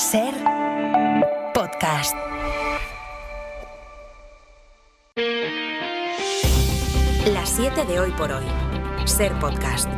Ser podcast. Las 7 de hoy por hoy. Ser podcast.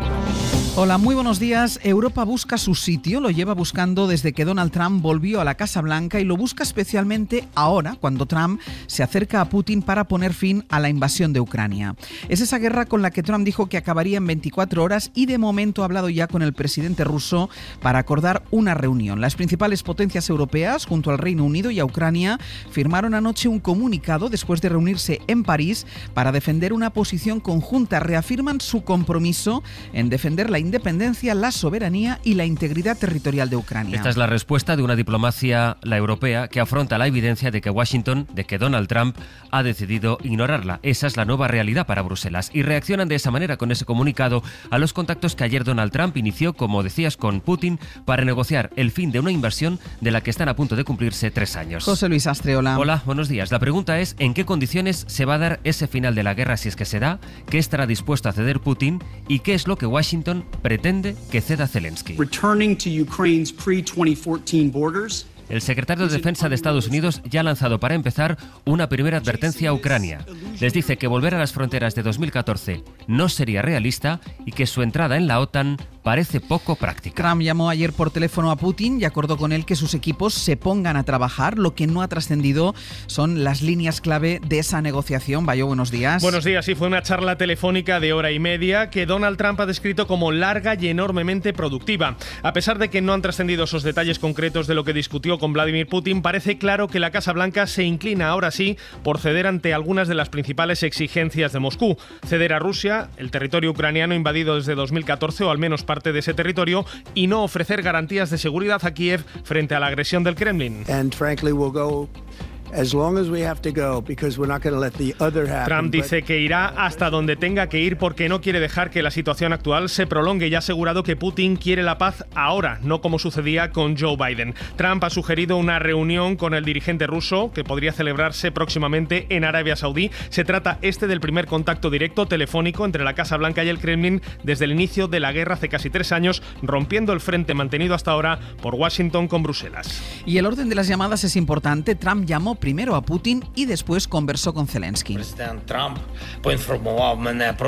Hola, muy buenos días. Europa busca su sitio, lo lleva buscando desde que Donald Trump volvió a la Casa Blanca y lo busca especialmente ahora, cuando Trump se acerca a Putin para poner fin a la invasión de Ucrania. Es esa guerra con la que Trump dijo que acabaría en 24 horas y de momento ha hablado ya con el presidente ruso para acordar una reunión. Las principales potencias europeas, junto al Reino Unido y a Ucrania, firmaron anoche un comunicado después de reunirse en París para defender una posición conjunta. Reafirman su compromiso en defender la independencia, la soberanía y la integridad territorial de Ucrania. Esta es la respuesta de una diplomacia, la europea, que afronta la evidencia de que Donald Trump ha decidido ignorarla. Esa es la nueva realidad para Bruselas y reaccionan de esa manera con ese comunicado a los contactos que ayer Donald Trump inició, como decías, con Putin para negociar el fin de una invasión de la que están a punto de cumplirse 3 años. José Luis Astre, hola. Hola, buenos días. La pregunta es, ¿en qué condiciones se va a dar ese final de la guerra si es que se da? ¿Qué estará dispuesto a ceder Putin? ¿Y qué es lo que Washington pretende que ceda Zelensky? Returning to Ukraine's pre-2014 borders. El secretario de Defensa de Estados Unidos ya ha lanzado para empezar una primera advertencia a Ucrania. Les dice que volver a las fronteras de 2014 no sería realista y que su entrada en la OTAN parece poco práctica. Trump llamó ayer por teléfono a Putin y acordó con él que sus equipos se pongan a trabajar. Lo que no ha trascendido son las líneas clave de esa negociación. Bayo, buenos días. Buenos días. Sí, fue una charla telefónica de hora y media que Donald Trump ha descrito como larga y enormemente productiva. A pesar de que no han trascendido esos detalles concretos de lo que discutió con Vladimir Putin, parece claro que la Casa Blanca se inclina ahora sí por ceder ante algunas de las principales exigencias de Moscú. Ceder a Rusia el territorio ucraniano invadido desde 2014, o al menos parte de ese territorio, y no ofrecer garantías de seguridad a Kiev frente a la agresión del Kremlin. Trump dice que irá hasta donde tenga que ir porque no quiere dejar que la situación actual se prolongue y ha asegurado que Putin quiere la paz ahora, no como sucedía con Joe Biden. Trump ha sugerido una reunión con el dirigente ruso que podría celebrarse próximamente en Arabia Saudí. Se trata del primer contacto directo telefónico entre la Casa Blanca y el Kremlin desde el inicio de la guerra hace casi 3 años, rompiendo el frente mantenido hasta ahora por Washington con Bruselas. Y el orden de las llamadas es importante. Trump llamó primero a Putin y después conversó con Zelensky.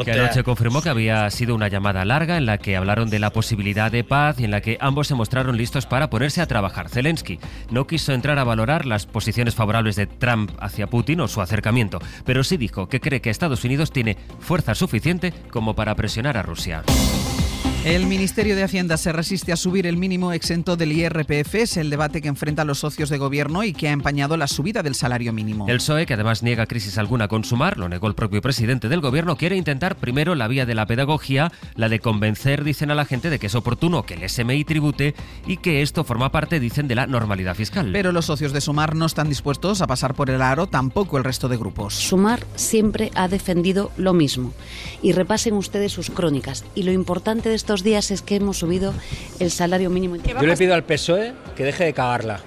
Que anoche confirmó que había sido una llamada larga en la que hablaron de la posibilidad de paz y en la que ambos se mostraron listos para ponerse a trabajar. Zelensky no quiso entrar a valorar las posiciones favorables de Trump hacia Putin o su acercamiento, pero sí dijo que cree que Estados Unidos tiene fuerza suficiente como para presionar a Rusia. El Ministerio de Hacienda se resiste a subir el mínimo exento del IRPF. Es el debate que enfrenta a los socios de gobierno y que ha empañado la subida del salario mínimo. El PSOE, que además niega crisis alguna con Sumar, lo negó el propio presidente del gobierno, quiere intentar primero la vía de la pedagogía, la de convencer, dicen a la gente, de que es oportuno que el SMI tribute y que esto forma parte, dicen, de la normalidad fiscal. Pero los socios de Sumar no están dispuestos a pasar por el aro, tampoco el resto de grupos. Sumar siempre ha defendido lo mismo. Y repasen ustedes sus crónicas. Y lo importante de estos días es que hemos subido el salario mínimo. Yo le pido al PSOE que deje de cagarla.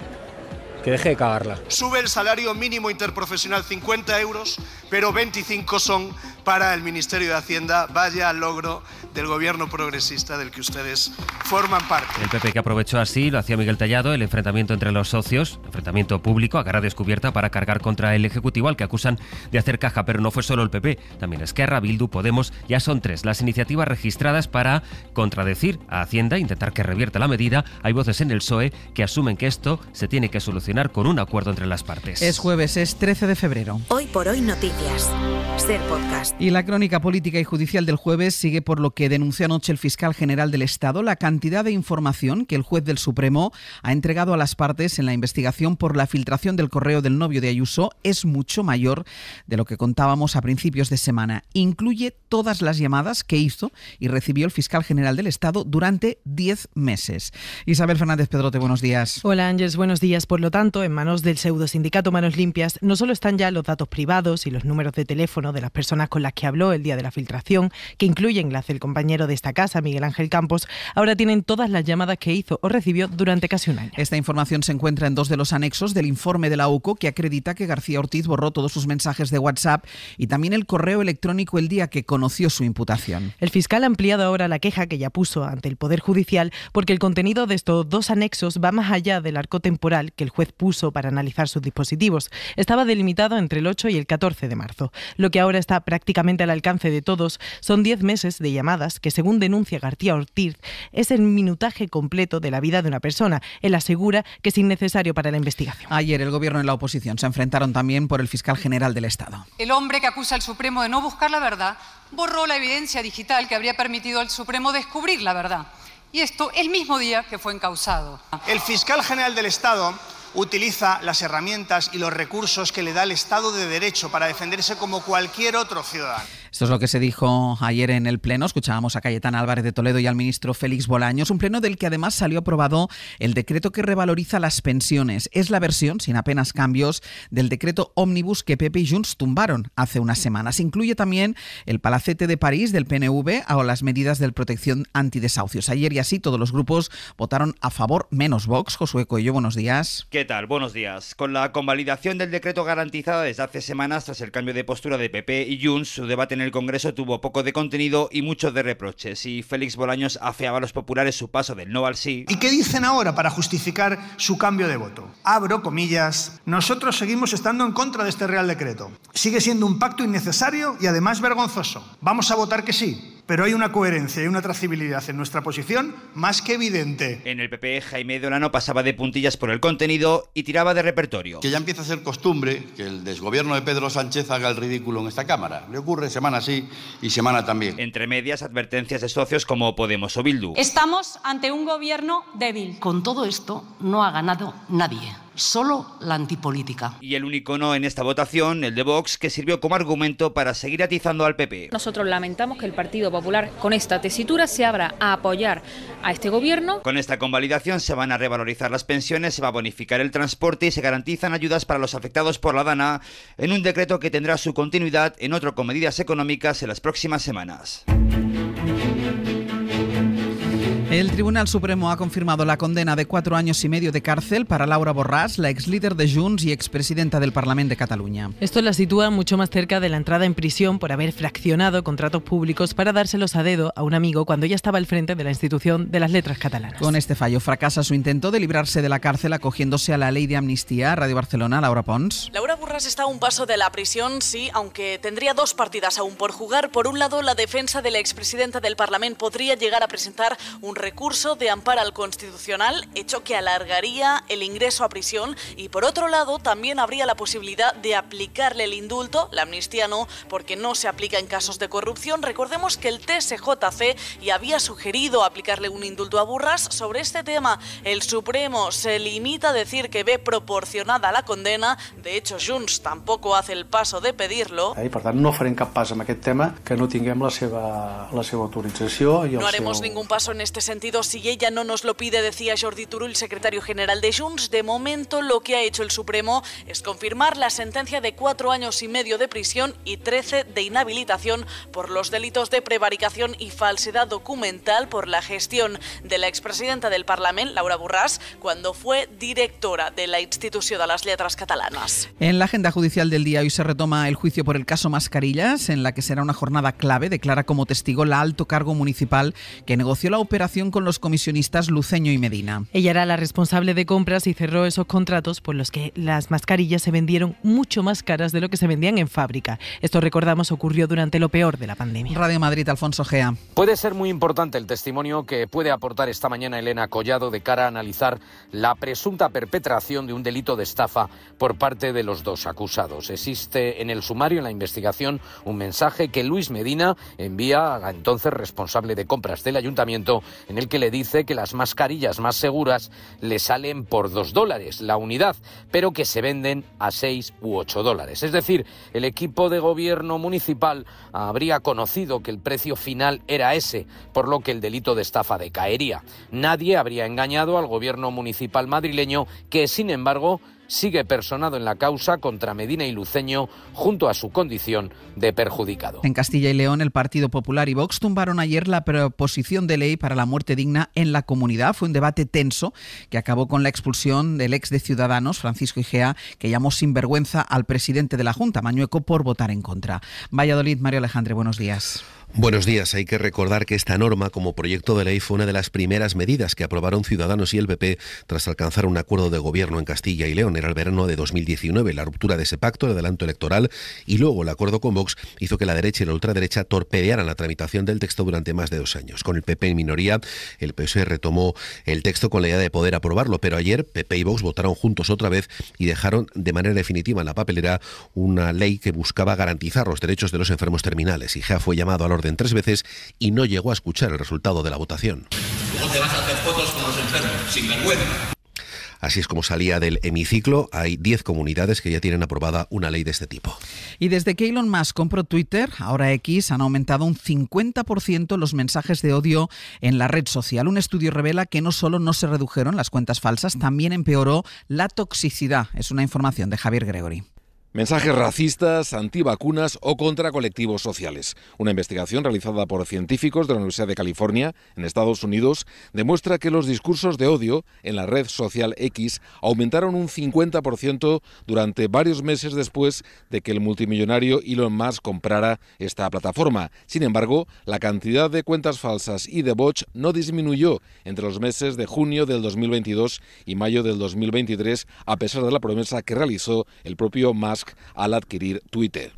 Sube el salario mínimo interprofesional 50 euros, pero 25 son para el Ministerio de Hacienda. Vaya logro del gobierno progresista del que ustedes forman parte. El PP, que aprovechó así, lo hacía Miguel Tellado, el enfrentamiento entre los socios, enfrentamiento público a cara descubierta para cargar contra el Ejecutivo al que acusan de hacer caja, pero no fue solo el PP, también Esquerra, Bildu, Podemos, ya son 3 las iniciativas registradas para contradecir a Hacienda, intentar que revierta la medida. Hay voces en el PSOE que asumen que esto se tiene que solucionar con un acuerdo entre las partes. Es jueves, es 13 de febrero. Hoy por hoy noticias. Ser podcast. Y la crónica política y judicial del jueves sigue por lo que denunció anoche el fiscal general del Estado, la cantidad de información que el juez del Supremo ha entregado a las partes en la investigación por la filtración del correo del novio de Ayuso es mucho mayor de lo que contábamos a principios de semana. Incluye todas las llamadas que hizo y recibió el fiscal general del Estado durante 10 meses. Isabel Fernández Pedrote, buenos días. Hola Ángeles, buenos días. Por lo tanto, en manos del pseudo sindicato Manos Limpias no solo están ya los datos privados y los números de teléfono de las personas con las que habló el día de la filtración, que incluyen las del compañero de esta casa, Miguel Ángel Campos, ahora tienen todas las llamadas que hizo o recibió durante casi un año. Esta información se encuentra en 2 de los anexos del informe de la UCO, que acredita que García Ortiz borró todos sus mensajes de WhatsApp y también el correo electrónico el día que conoció su imputación. El fiscal ha ampliado ahora la queja que ya puso ante el Poder Judicial porque el contenido de estos 2 anexos va más allá del arco temporal que el juez puso para analizar sus dispositivos. Estaba delimitado entre el 8 y el 14 de marzo. Lo que ahora está prácticamente al alcance de todos son 10 meses de llamadas que, según denuncia García Ortiz, es el minutaje completo de la vida de una persona. Él asegura que es innecesario para la investigación. Ayer el Gobierno y la oposición se enfrentaron también por el fiscal general del Estado. El hombre que acusa al Supremo de no buscar la verdad borró la evidencia digital que habría permitido al Supremo descubrir la verdad. Y esto el mismo día que fue encausado. El fiscal general del Estado utiliza las herramientas y los recursos que le da el Estado de Derecho para defenderse como cualquier otro ciudadano. Esto es lo que se dijo ayer en el Pleno. Escuchábamos a Cayetana Álvarez de Toledo y al ministro Félix Bolaños. Un pleno del que además salió aprobado el decreto que revaloriza las pensiones. Es la versión, sin apenas cambios, del decreto ómnibus que PP y Junts tumbaron hace unas semanas. Incluye también el palacete de París del PNV o las medidas de protección antidesahucios. Ayer y así todos los grupos votaron a favor, menos Vox. Josué Coello, buenos días. ¿Qué tal? Buenos días. Con la convalidación del decreto garantizada desde hace semanas tras el cambio de postura de PP y Junts, su debate en el Congreso tuvo poco de contenido y mucho de reproches, y Félix Bolaños afeaba a los populares su paso del no al sí. ¿Y qué dicen ahora para justificar su cambio de voto? Abro comillas: nosotros seguimos estando en contra de este Real Decreto. Sigue siendo un pacto innecesario y además vergonzoso. Vamos a votar que sí. Pero hay una coherencia y una trazabilidad en nuestra posición más que evidente. En el PP, Jaime Dolano pasaba de puntillas por el contenido y tiraba de repertorio. Que ya empieza a ser costumbre que el desgobierno de Pedro Sánchez haga el ridículo en esta Cámara. Le ocurre semana sí y semana también. Entre medias, advertencias de socios como Podemos o Bildu. Estamos ante un gobierno débil. Con todo esto no ha ganado nadie. Solo la antipolítica. Y el único no en esta votación, el de Vox, que sirvió como argumento para seguir atizando al PP. Nosotros lamentamos que el Partido Popular con esta tesitura se abra a apoyar a este gobierno. Con esta convalidación se van a revalorizar las pensiones, se va a bonificar el transporte y se garantizan ayudas para los afectados por la DANA en un decreto que tendrá su continuidad en otro con medidas económicas en las próximas semanas. El Tribunal Supremo ha confirmado la condena de 4 años y medio de cárcel para Laura Borràs, la exlíder de Junts y expresidenta del Parlament de Cataluña. Esto la sitúa mucho más cerca de la entrada en prisión por haber fraccionado contratos públicos para dárselos a dedo a un amigo cuando ya estaba al frente de la institución de las letras catalanas. Con este fallo fracasa su intento de librarse de la cárcel acogiéndose a la ley de amnistía. Radio Barcelona, Laura Pons. Laura Borràs está a un paso de la prisión, sí, aunque tendría 2 partidas aún por jugar. Por un lado, la defensa de la expresidenta del Parlament podría llegar a presentar un recurso de amparo al Constitucional, hecho que alargaría el ingreso a prisión, y por otro lado también habría la posibilidad de aplicarle el indulto. La amnistía no, porque no se aplica en casos de corrupción. Recordemos que el TSJC ya había sugerido aplicarle un indulto a Borràs. Sobre este tema, el Supremo se limita a decir que ve proporcionada la condena. De hecho, Junts tampoco hace el paso de pedirlo. I per tant no farem cap pas en aquest tema que no tinguem la seva autorització. No haremos ningún paso en este sentido si ella no nos lo pide, decía Jordi Turull, secretario general de Junts. De momento, lo que ha hecho el Supremo es confirmar la sentencia de 4 años y medio de prisión y 13 de inhabilitación por los delitos de prevaricación y falsedad documental por la gestión de la expresidenta del Parlament, Laura Borràs, cuando fue directora de la Institució de las Letras Catalanas. En la agenda judicial del día hoy se retoma el juicio por el caso Mascarillas, en la que será una jornada clave. Declara como testigo la alto cargo municipal que negoció la operación con los comisionistas Luceño y Medina. Ella era la responsable de compras y cerró esos contratos por los que las mascarillas se vendieron mucho más caras de lo que se vendían en fábrica. Esto, recordamos, ocurrió durante lo peor de la pandemia. Radio Madrid, Alfonso Gea. Puede ser muy importante el testimonio que puede aportar esta mañana Elena Collado de cara a analizar la presunta perpetración de un delito de estafa por parte de los 2 acusados. Existe en el sumario, en la investigación, un mensaje que Luis Medina envía a la entonces responsable de compras del ayuntamiento, en el que le dice que las mascarillas más seguras le salen por $2 la unidad, pero que se venden a $6 u $8. Es decir, el equipo de gobierno municipal habría conocido que el precio final era ese, por lo que el delito de estafa decaería. Nadie habría engañado al gobierno municipal madrileño, que sin embargo sigue personado en la causa contra Medina y Luceño junto a su condición de perjudicado. En Castilla y León, el Partido Popular y Vox tumbaron ayer la proposición de ley para la muerte digna en la comunidad. Fue un debate tenso que acabó con la expulsión del ex de Ciudadanos, Francisco Igea, que llamó sinvergüenza al presidente de la Junta, Mañueco, por votar en contra. Valladolid, Mario Alejandre, buenos días. Buenos días. Hay que recordar que esta norma, como proyecto de ley, fue una de las primeras medidas que aprobaron Ciudadanos y el PP tras alcanzar un acuerdo de gobierno en Castilla y León. Era el verano de 2019. La ruptura de ese pacto, el adelanto electoral y luego el acuerdo con Vox hizo que la derecha y la ultraderecha torpedearan la tramitación del texto durante más de 2 años. Con el PP en minoría, el PSOE retomó el texto con la idea de poder aprobarlo, pero ayer PP y Vox votaron juntos otra vez y dejaron de manera definitiva en la papelera una ley que buscaba garantizar los derechos de los enfermos terminales. Igea fue llamado al orden 3 veces y no llegó a escuchar el resultado de la votación. ¿Cómo te vas a hacer fotos con los enfermos? Sin vergüenza. Así es como salía del hemiciclo. Hay 10 comunidades que ya tienen aprobada una ley de este tipo. Y desde que Elon Musk compró Twitter, ahora X, han aumentado un 50% los mensajes de odio en la red social. Un estudio revela que no solo no se redujeron las cuentas falsas, también empeoró la toxicidad. Es una información de Javier Gregory. Mensajes racistas, antivacunas o contra colectivos sociales. Una investigación realizada por científicos de la Universidad de California, en Estados Unidos, demuestra que los discursos de odio en la red social X aumentaron un 50% durante varios meses después de que el multimillonario Elon Musk comprara esta plataforma. Sin embargo, la cantidad de cuentas falsas y de bots no disminuyó entre los meses de junio del 2022 y mayo del 2023, a pesar de la promesa que realizó el propio Musk al adquirir Twitter.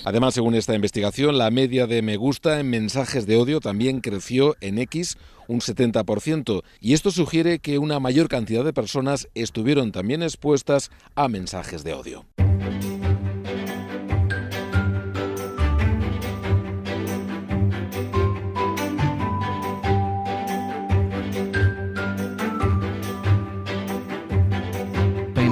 Además, según esta investigación, la media de me gusta en mensajes de odio también creció en X un 70%, y esto sugiere que una mayor cantidad de personas estuvieron también expuestas a mensajes de odio.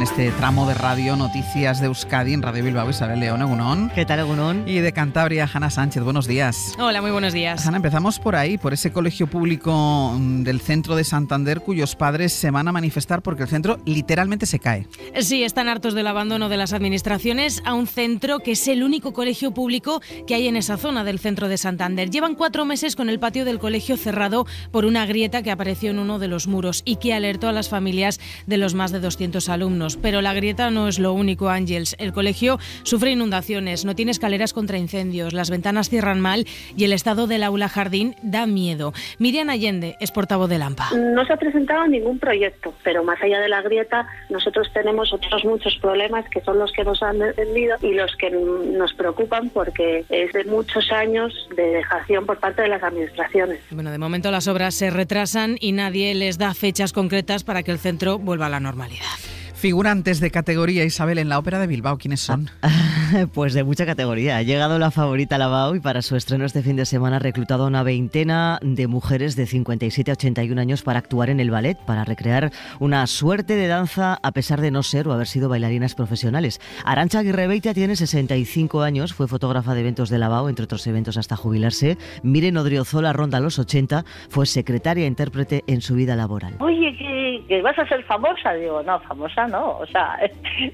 Este tramo de radio Noticias de Euskadi en Radio Bilbao, Isabel León, Egunon. ¿Qué tal, Egunon? Y de Cantabria, Hanna Sánchez, buenos días. Hola, muy buenos días. Hanna, empezamos por ahí, por ese colegio público del centro de Santander, cuyos padres se van a manifestar porque el centro literalmente se cae. Sí, están hartos del abandono de las administraciones a un centro que es el único colegio público que hay en esa zona del centro de Santander. Llevan 4 meses con el patio del colegio cerrado por una grieta que apareció en uno de los muros y que alertó a las familias de los más de 200 alumnos. Pero la grieta no es lo único, Ángels. El colegio sufre inundaciones, no tiene escaleras contra incendios, las ventanas cierran mal y el estado del aula jardín da miedo. Miriam Allende es portavoz del AMPA. No se ha presentado ningún proyecto, pero más allá de la grieta, nosotros tenemos otros muchos problemas que son los que nos han defendido y los que nos preocupan porque es de muchos años de dejación por parte de las administraciones. Bueno, de momento las obras se retrasan y nadie les da fechas concretas para que el centro vuelva a la normalidad. Figurantes de categoría, Isabel, en la Ópera de Bilbao, ¿quiénes son? Pues de mucha categoría. Ha llegado la favorita Labao y para su estreno este fin de semana ha reclutado a una veintena de mujeres de 57 a 81 años para actuar en el ballet, para recrear una suerte de danza a pesar de no ser o haber sido bailarinas profesionales. Arantxa Aguirrebeitia tiene 65 años, fue fotógrafa de eventos de Labao, entre otros eventos hasta jubilarse. Miren Odriozola ronda los 80, fue secretaria e intérprete en su vida laboral. Oye, ¿que vas a ser famosa? Digo, no, famosa no, o sea,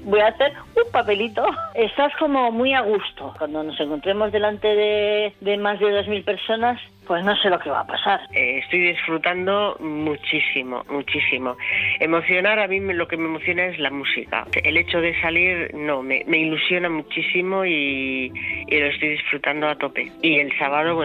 voy a hacer un papelito. Estás como muy a gusto. Cuando nos encontremos delante de más de 2.000 personas, pues no sé lo que va a pasar. Estoy disfrutando muchísimo, muchísimo. Emocionar, a mí lo que me emociona es la música. El hecho de salir, no, me ilusiona muchísimo y lo estoy disfrutando a tope. Y el sábado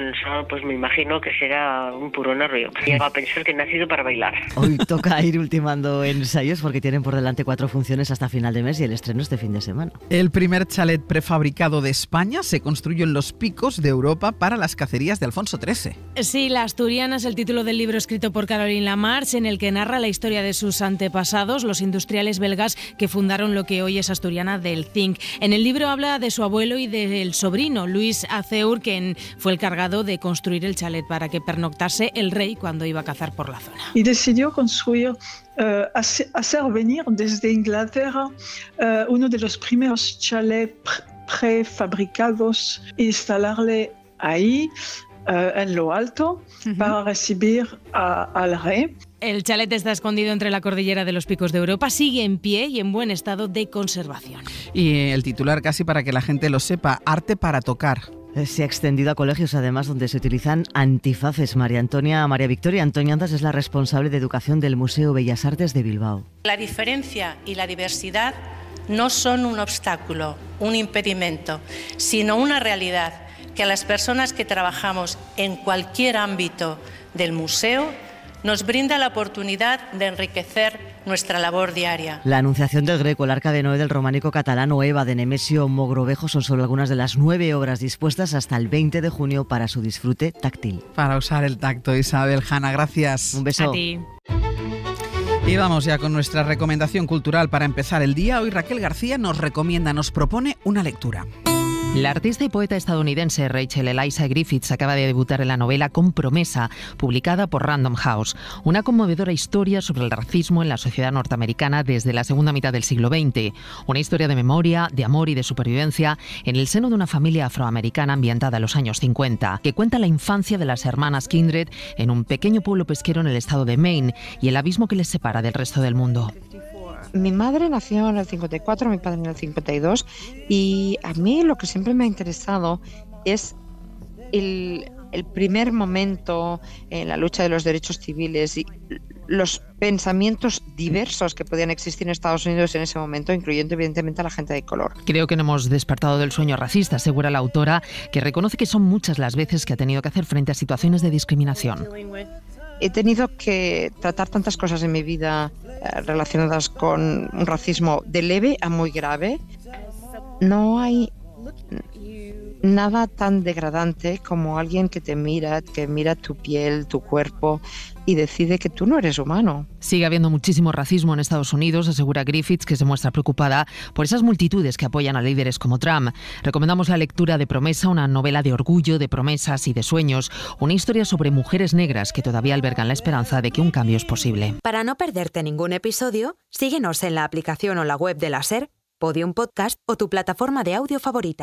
pues me imagino que será un puro nervio. Y va a pensar que he nacido para bailar. Hoy toca ir ultimando ensayos porque tienen por delante 4 funciones hasta final de mes y el estreno este fin de semana. El primer chalet prefabricado de España se construyó en los Picos de Europa para las cacerías de Alfonso XIII. Sí, La Asturiana es el título del libro escrito por Caroline Lamarche, en el que narra la historia de sus antepasados, los industriales belgas que fundaron lo que hoy es Asturiana del Zinc. En el libro habla de su abuelo y del sobrino, Luis Aceur, quien fue el cargado de construir el chalet para que pernoctase el rey cuando iba a cazar por la zona. Y decidió construir hacer venir desde Inglaterra uno de los primeros chalets prefabricados, instalarle ahí en lo alto para recibir al rey. El chalet está escondido entre la cordillera de los Picos de Europa, sigue en pie y en buen estado de conservación. Y el titular, casi para que la gente lo sepa, arte para tocar. Se ha extendido a colegios, además, donde se utilizan antifaces. María Victoria Antoñanzas es la responsable de educación del Museo Bellas Artes de Bilbao. La diferencia y la diversidad no son un obstáculo, un impedimento, sino una realidad que a las personas que trabajamos en cualquier ámbito del museo nos brinda la oportunidad de enriquecer nuestra labor diaria. La Anunciación del Greco, el Arca de Noé del románico catalán o Eva de Nemesio Mogrovejo son solo algunas de las 9 obras dispuestas hasta el 20 de junio para su disfrute táctil. Para usar el tacto, Isabel. Hanna, gracias. Un beso. A ti. Y vamos ya con nuestra recomendación cultural para empezar el día. Hoy Raquel García nos propone una lectura. La artista y poeta estadounidense Rachel Eliza Griffiths acaba de debutar en la novela Con Promesa, publicada por Random House, una conmovedora historia sobre el racismo en la sociedad norteamericana desde la segunda mitad del siglo XX, una historia de memoria, de amor y de supervivencia en el seno de una familia afroamericana ambientada en los años 50, que cuenta la infancia de las hermanas Kindred en un pequeño pueblo pesquero en el estado de Maine y el abismo que les separa del resto del mundo. Mi madre nació en el 54, mi padre en el 52, y a mí lo que siempre me ha interesado es el primer momento en la lucha de los derechos civiles y los pensamientos diversos que podían existir en Estados Unidos en ese momento, incluyendo evidentemente a la gente de color. Creo que no hemos despertado del sueño racista, asegura la autora, que reconoce que son muchas las veces que ha tenido que hacer frente a situaciones de discriminación. He tenido que tratar tantas cosas en mi vida relacionadas con un racismo de leve a muy grave. No hay nada tan degradante como alguien que mira tu piel, tu cuerpo y decide que tú no eres humano. Sigue habiendo muchísimo racismo en Estados Unidos, asegura Griffiths, que se muestra preocupada por esas multitudes que apoyan a líderes como Trump. Recomendamos la lectura de Promesa, una novela de orgullo, de promesas y de sueños, una historia sobre mujeres negras que todavía albergan la esperanza de que un cambio es posible. Para no perderte ningún episodio, síguenos en la aplicación o la web de la SER, Podium Podcast o tu plataforma de audio favorita.